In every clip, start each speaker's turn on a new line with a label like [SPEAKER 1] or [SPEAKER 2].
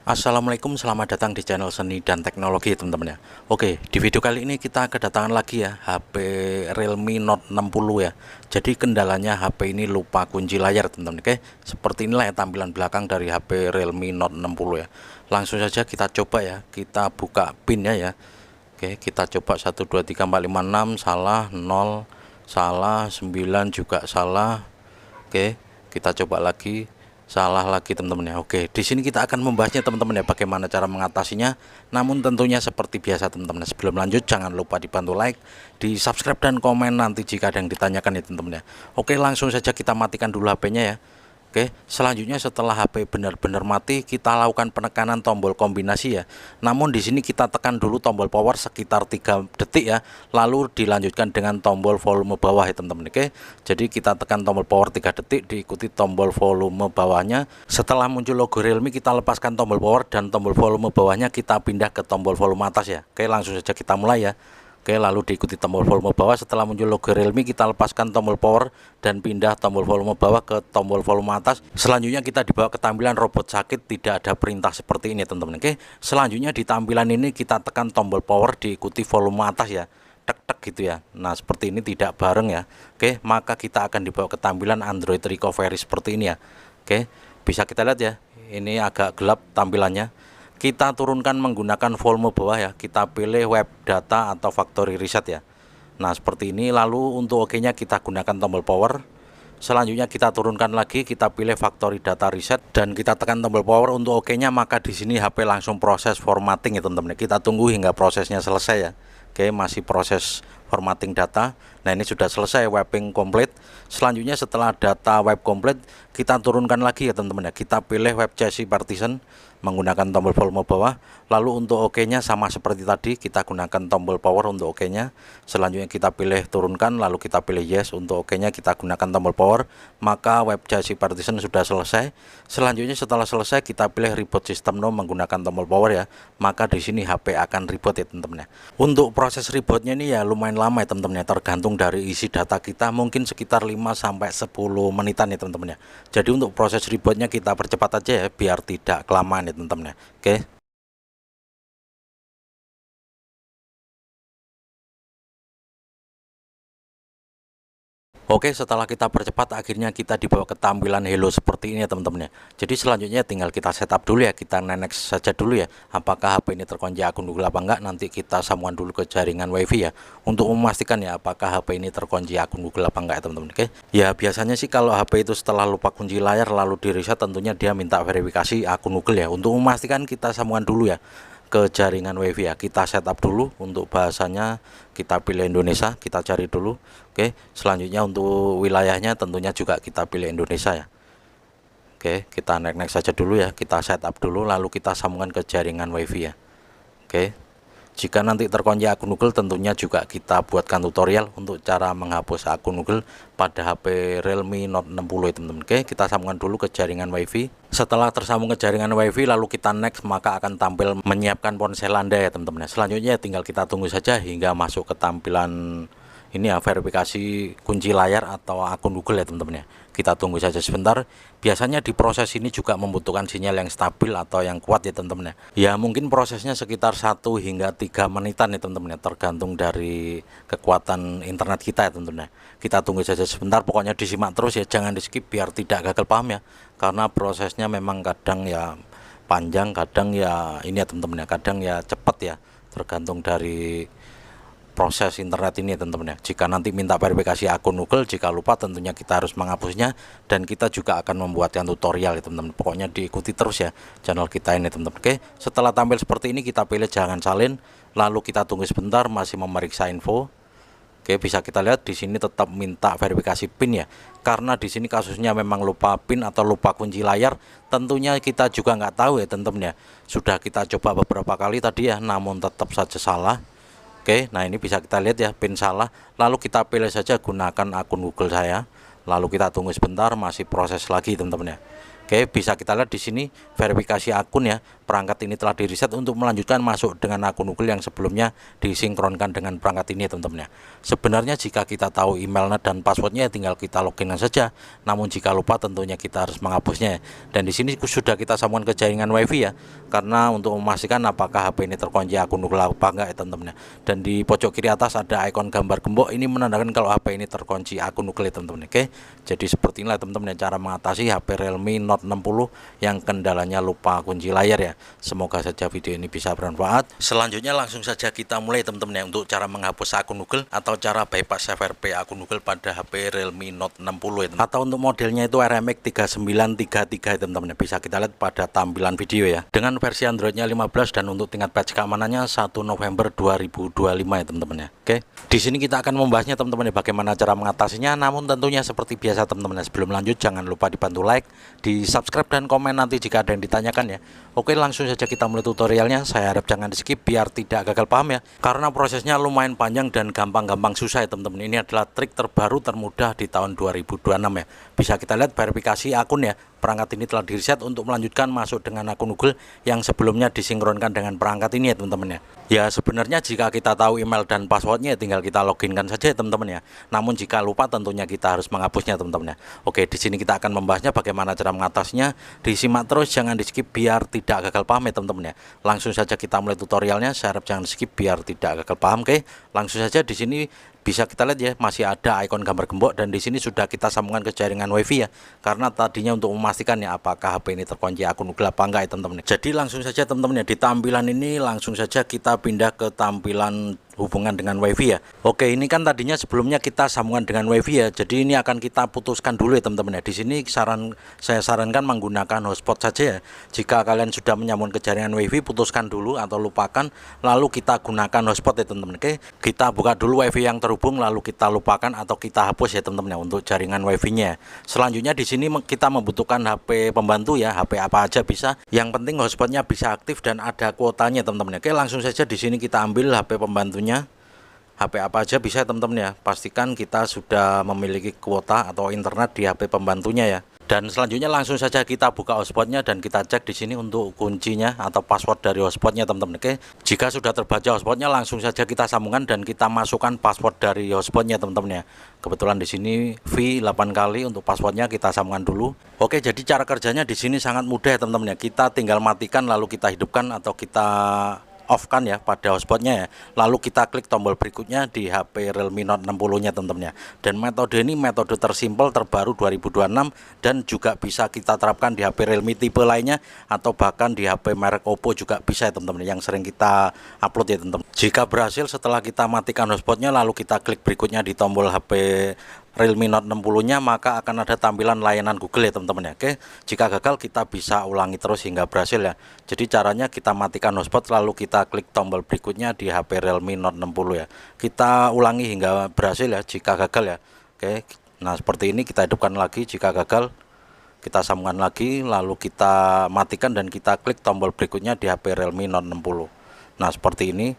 [SPEAKER 1] Assalamualaikum, selamat datang di channel Seni dan Teknologi teman-teman ya. Oke, di video kali ini kita kedatangan lagi ya HP Realme Note 60 ya. Jadi kendalanya HP ini lupa kunci layar teman-teman. Oke, seperti inilah ya tampilan belakang dari HP Realme Note 60 ya. Langsung saja kita coba ya, kita buka pinnya ya. Oke, kita coba 1 2 3 4 5 6 salah, 0 salah, 9 juga salah. Oke, kita coba lagi, salah lagi teman-teman ya. Oke, di sini kita akan membahasnya teman-teman ya, bagaimana cara mengatasinya. Namun tentunya seperti biasa teman-teman, sebelum lanjut jangan lupa dibantu like, di subscribe dan komen nanti jika ada yang ditanyakan ya teman-teman ya. Oke, langsung saja kita matikan dulu HP-nya ya. Oke, selanjutnya setelah HP benar-benar mati, kita lakukan penekanan tombol kombinasi ya. Namun di sini kita tekan dulu tombol power sekitar 3 detik ya, lalu dilanjutkan dengan tombol volume bawah ya teman-teman. Oke, jadi kita tekan tombol power 3 detik, diikuti tombol volume bawahnya. Setelah muncul logo Realme, kita lepaskan tombol power dan tombol volume bawahnya kita pindah ke tombol volume atas ya. Oke, langsung saja kita mulai ya. Oke, lalu diikuti tombol volume bawah. Setelah muncul logo Realme, kita lepaskan tombol power dan pindah tombol volume bawah ke tombol volume atas. Selanjutnya kita dibawa ke tampilan robot sakit, tidak ada perintah seperti ini teman-teman. Oke, selanjutnya di tampilan ini kita tekan tombol power diikuti volume atas ya, tek-tek gitu ya. Nah, seperti ini tidak bareng ya. Oke, maka kita akan dibawa ke tampilan Android recovery seperti ini ya. Oke, bisa kita lihat ya, ini agak gelap tampilannya. Kita turunkan menggunakan volume bawah ya, kita pilih web data atau factory reset ya. Nah, seperti ini. Lalu untuk OK nya kita gunakan tombol power. Selanjutnya kita turunkan lagi, kita pilih factory data reset dan kita tekan tombol power untuk OK nya, maka di sini HP langsung proses formatting ya teman-teman. Kita tunggu hingga prosesnya selesai ya. Oke, masih proses formatting data. Nah, ini sudah selesai, wrapping komplit. Selanjutnya setelah data web komplit, kita turunkan lagi ya teman-teman ya. Kita pilih web chassis partition menggunakan tombol volume bawah. Lalu untuk OK nya sama seperti tadi, kita gunakan tombol power untuk OK nya. Selanjutnya kita pilih turunkan, lalu kita pilih yes. Untuk OK nya kita gunakan tombol power, maka web chassis partition sudah selesai. Selanjutnya setelah selesai, kita pilih reboot system now menggunakan tombol power ya, maka di sini HP akan reboot ya teman-teman ya. Untuk proses rebootnya ini ya lumayan lama ya teman-teman ya, tergantung dari isi data kita, mungkin sekitar 5-10 menitan ya teman-teman ya. Jadi untuk proses rebootnya kita percepat aja ya, biar tidak kelamaan ya teman-teman ya. Oke. Oke, setelah kita percepat, akhirnya kita dibawa ke tampilan hello seperti ini ya teman-teman ya. Jadi selanjutnya tinggal kita setup dulu ya, kita next saja dulu ya, apakah HP ini terkunci akun Google apa enggak. Nanti kita sambungan dulu ke jaringan WiFi ya, untuk memastikan ya apakah HP ini terkunci akun Google apa enggak ya teman-teman. Oke ya, biasanya sih kalau HP itu setelah lupa kunci layar lalu di reset, tentunya dia minta verifikasi akun Google ya. Untuk memastikan kita sambungan dulu ya ke jaringan WiFi ya, kita setup dulu. Untuk bahasanya kita pilih Indonesia, kita cari dulu. Oke, selanjutnya untuk wilayahnya tentunya juga kita pilih Indonesia ya. Oke, kita next saja dulu ya, kita setup dulu lalu kita sambungkan ke jaringan WiFi ya. Oke, jika nanti terkunci akun Google, tentunya juga kita buatkan tutorial untuk cara menghapus akun Google pada HP Realme Note 60 ya teman-teman. Oke, kita sambungkan dulu ke jaringan WiFi. Setelah tersambung ke jaringan WiFi lalu kita next, maka akan tampil menyiapkan ponsel Anda ya teman-teman. Selanjutnya tinggal kita tunggu saja hingga masuk ke tampilan ini ya, verifikasi kunci layar atau akun Google ya teman-teman ya. Kita tunggu saja sebentar. Biasanya di proses ini juga membutuhkan sinyal yang stabil atau yang kuat ya teman-teman ya. Ya mungkin prosesnya sekitar 1 hingga 3 menitan ya teman-teman ya, tergantung dari kekuatan internet kita ya teman-teman ya. Kita tunggu saja sebentar, pokoknya disimak terus ya, jangan di skip biar tidak gagal paham ya. Karena prosesnya memang kadang ya panjang, kadang ya ini ya teman-teman ya, kadang ya cepat ya, tergantung dari proses internet ini teman-teman ya. Jika nanti minta verifikasi akun Google, jika lupa tentunya kita harus menghapusnya, dan kita juga akan membuatkan tutorial ya teman-teman. Pokoknya diikuti terus ya channel kita ini teman-teman. Oke, setelah tampil seperti ini kita pilih jangan salin, lalu kita tunggu sebentar masih memeriksa info. Oke, bisa kita lihat di sini tetap minta verifikasi PIN ya, karena di sini kasusnya memang lupa PIN atau lupa kunci layar. Tentunya kita juga nggak tahu ya teman-teman ya. Sudah kita coba beberapa kali tadi ya, namun tetap saja salah. Oke, nah ini bisa kita lihat ya, PIN salah. Lalu kita pilih saja gunakan akun Google saya. Lalu kita tunggu sebentar, masih proses lagi teman-teman ya. Oke, bisa kita lihat di sini verifikasi akun ya. Perangkat ini telah di-reset untuk melanjutkan masuk dengan akun Google yang sebelumnya disinkronkan dengan perangkat ini, teman-teman ya. Sebenarnya jika kita tahu emailnya dan passwordnya tinggal kita login saja. Namun jika lupa tentunya kita harus menghapusnya ya. Dan di sini sudah kita sambungkan ke jaringan WiFi ya. Karena untuk memastikan apakah HP ini terkunci akun Google apa enggak ya, teman-teman ya. Dan di pojok kiri atas ada ikon gambar gembok, ini menandakan kalau HP ini terkunci akun Google ya, teman-teman. Oke. Jadi seperti inilah teman-teman ya cara mengatasi HP Realme Note 60 yang kendalanya lupa kunci layar ya. Semoga saja video ini bisa bermanfaat. Selanjutnya langsung saja kita mulai teman-teman ya, untuk cara menghapus akun Google atau cara bypass FRP akun Google pada HP Realme Note 60 ya, teman. Atau untuk modelnya itu RMX 3933 ya, teman-teman. Bisa kita lihat pada tampilan video ya. Dengan versi Androidnya 15 dan untuk tingkat patch keamanannya 1 November 2025 ya, teman-teman ya. Oke. Di sini kita akan membahasnya teman-teman ya, bagaimana cara mengatasinya. Namun tentunya seperti biasa teman-teman ya, sebelum lanjut jangan lupa dibantu like, di subscribe dan komen nanti jika ada yang ditanyakan ya. Oke, langsung saja kita mulai tutorialnya. Saya harap jangan di skip biar tidak gagal paham ya, karena prosesnya lumayan panjang dan gampang-gampang susah ya teman-teman. Ini adalah trik terbaru termudah di tahun 2026 ya. Bisa kita lihat verifikasi akun ya. Perangkat ini telah di-reset untuk melanjutkan masuk dengan akun Google yang sebelumnya disinkronkan dengan perangkat ini ya teman-teman ya. Ya sebenarnya jika kita tahu email dan passwordnya tinggal kita loginkan saja ya teman-teman ya. Namun jika lupa tentunya kita harus menghapusnya teman-teman ya. Oke, di sini kita akan membahasnya bagaimana cara mengatasinya. Disimak terus, jangan di skip biar tidak gagal paham ya teman-teman ya. Langsung saja kita mulai tutorialnya. Saya harap jangan di skip biar tidak gagal paham. Oke, langsung saja. Di sini bisa kita lihat ya, masih ada ikon gambar gembok dan di sini sudah kita sambungkan ke jaringan WiFi ya. Karena tadinya untuk memastikan ya apakah HP ini terkunci akun Google apa enggak ya teman-teman. Jadi langsung saja teman-teman ya, di tampilan ini langsung saja kita pindah ke tampilan hubungan dengan WiFi ya. Oke, ini kan tadinya sebelumnya kita sambungan dengan WiFi ya. Jadi ini akan kita putuskan dulu ya teman-teman ya. Di sini saya sarankan menggunakan hotspot saja ya. Jika kalian sudah menyambung ke jaringan WiFi, putuskan dulu atau lupakan, lalu kita gunakan hotspot ya teman-teman. Oke, kita buka dulu WiFi yang terhubung, lalu kita lupakan atau kita hapus ya teman-teman ya untuk jaringan WiFi-nya. Selanjutnya di sini kita membutuhkan HP pembantu ya, HP apa aja bisa. Yang penting hotspotnya bisa aktif dan ada kuotanya teman-teman. Oke, langsung saja di sini kita ambil HP pembantunya. HP apa aja bisa teman-teman ya. Pastikan kita sudah memiliki kuota atau internet di HP pembantunya ya. Dan selanjutnya langsung saja kita buka hotspotnya dan kita cek di sini untuk kuncinya atau password dari hotspotnya teman-teman. Oke, jika sudah terbaca hotspotnya langsung saja kita sambungkan dan kita masukkan password dari hotspotnya teman-teman ya. Kebetulan di sini V 8 kali untuk passwordnya kita sambungkan dulu. Oke, jadi cara kerjanya di sini sangat mudah ya teman-teman ya. Kita tinggal matikan lalu kita hidupkan atau kita off kan ya pada hotspotnya ya. Lalu kita klik tombol berikutnya di HP Realme Note 60 nya teman-teman ya. Dan metode ini metode tersimpel terbaru 2026 dan juga bisa kita terapkan di HP Realme tipe lainnya atau bahkan di HP merek Oppo juga bisa ya teman-teman yang sering kita upload ya teman-teman. Jika berhasil setelah kita matikan hotspotnya lalu kita klik berikutnya di tombol HP Realme Note 60-nya, maka akan ada tampilan layanan Google ya teman-teman ya. Oke, jika gagal kita bisa ulangi terus hingga berhasil ya. Jadi caranya kita matikan hotspot lalu kita klik tombol berikutnya di HP Realme Note 60 ya. Kita ulangi hingga berhasil ya jika gagal ya. Oke, nah seperti ini kita hidupkan lagi. Jika gagal kita sambungkan lagi lalu kita matikan dan kita klik tombol berikutnya di HP Realme Note 60. Nah seperti ini.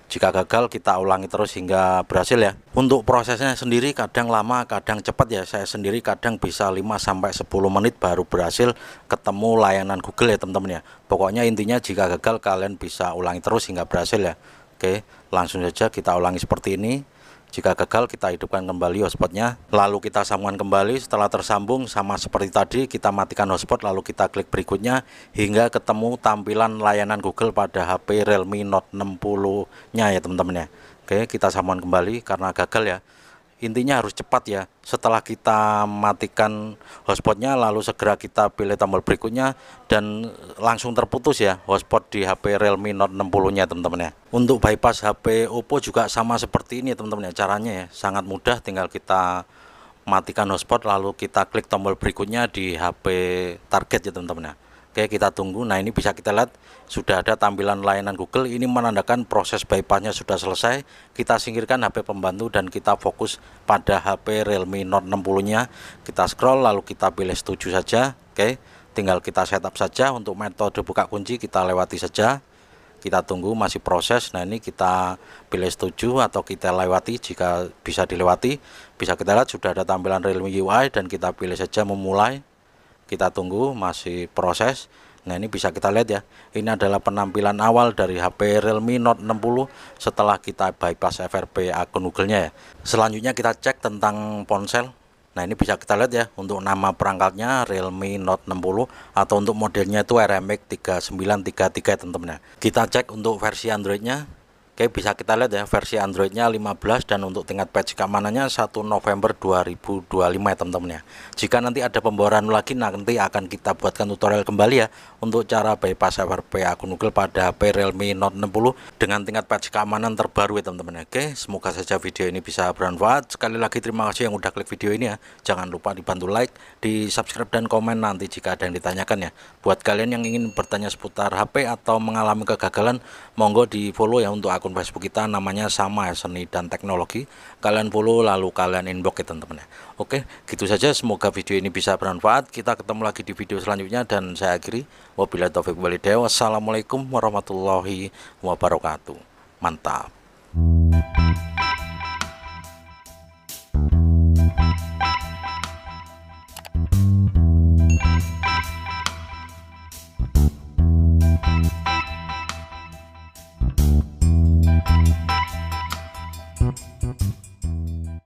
[SPEAKER 1] Jika gagal kita ulangi terus hingga berhasil ya. Untuk prosesnya sendiri kadang lama kadang cepat ya. Saya sendiri kadang bisa 5-10 menit baru berhasil ketemu layanan Google ya teman-teman ya. Pokoknya intinya jika gagal kalian bisa ulangi terus hingga berhasil ya. Oke, langsung saja kita ulangi seperti ini. Jika gagal kita hidupkan kembali hotspotnya, lalu kita sambungkan kembali. Setelah tersambung sama seperti tadi kita matikan hotspot lalu kita klik berikutnya hingga ketemu tampilan layanan Google pada HP Realme Note 60 nya ya teman-teman ya. Oke, kita sambungkan kembali karena gagal ya. Intinya harus cepat ya. Setelah kita matikan hotspotnya lalu segera kita pilih tombol berikutnya dan langsung terputus ya hotspot di HP Realme Note 60 nya teman-teman ya. Untuk bypass HP Oppo juga sama seperti ini teman-teman ya. Caranya ya sangat mudah, tinggal kita matikan hotspot lalu kita klik tombol berikutnya di HP target ya teman-teman ya. Oke, kita tunggu. Nah ini bisa kita lihat sudah ada tampilan layanan Google. Ini menandakan proses bypassnya sudah selesai. Kita singkirkan HP pembantu dan kita fokus pada HP Realme Note 60 nya. Kita scroll lalu kita pilih setuju saja. Oke, tinggal kita setup saja. Untuk metode buka kunci kita lewati saja. Kita tunggu masih proses. Nah ini kita pilih setuju atau kita lewati. Jika bisa dilewati bisa kita lihat sudah ada tampilan Realme UI dan kita pilih saja memulai. kita tunggu masih proses. Nah, ini bisa kita lihat ya, ini adalah penampilan awal dari HP Realme Note 60 setelah kita bypass FRP akun Google-nya ya. Selanjutnya kita cek tentang ponsel. Nah, ini bisa kita lihat ya, untuk nama perangkatnya Realme Note 60 atau untuk modelnya itu RMX 3933 teman-teman ya. Kita cek untuk versi Androidnya. Oke, bisa kita lihat ya, versi Androidnya 15 dan untuk tingkat patch keamanannya 1 November 2025 ya teman-teman ya. Jika nanti ada pembaruan lagi, nanti akan kita buatkan tutorial kembali ya untuk cara bypass FRP akun Google pada HP Realme Note 60 dengan tingkat patch keamanan terbaru ya teman-teman ya. Oke, semoga saja video ini bisa bermanfaat. Sekali lagi terima kasih yang udah klik video ini ya. Jangan lupa dibantu like, di subscribe dan komen nanti jika ada yang ditanyakan ya. Buat kalian yang ingin bertanya seputar HP atau mengalami kegagalan, monggo di follow ya untuk akun Facebook kita, namanya sama ya, Seni dan Teknologi. Kalian follow lalu kalian inbox ya teman-teman ya. Oke, gitu saja, semoga video ini bisa bermanfaat. Kita ketemu lagi di video selanjutnya dan saya akhiri, wabillahi taufiq walhidayah. Wassalamualaikum warahmatullahi wabarakatuh. Mantap.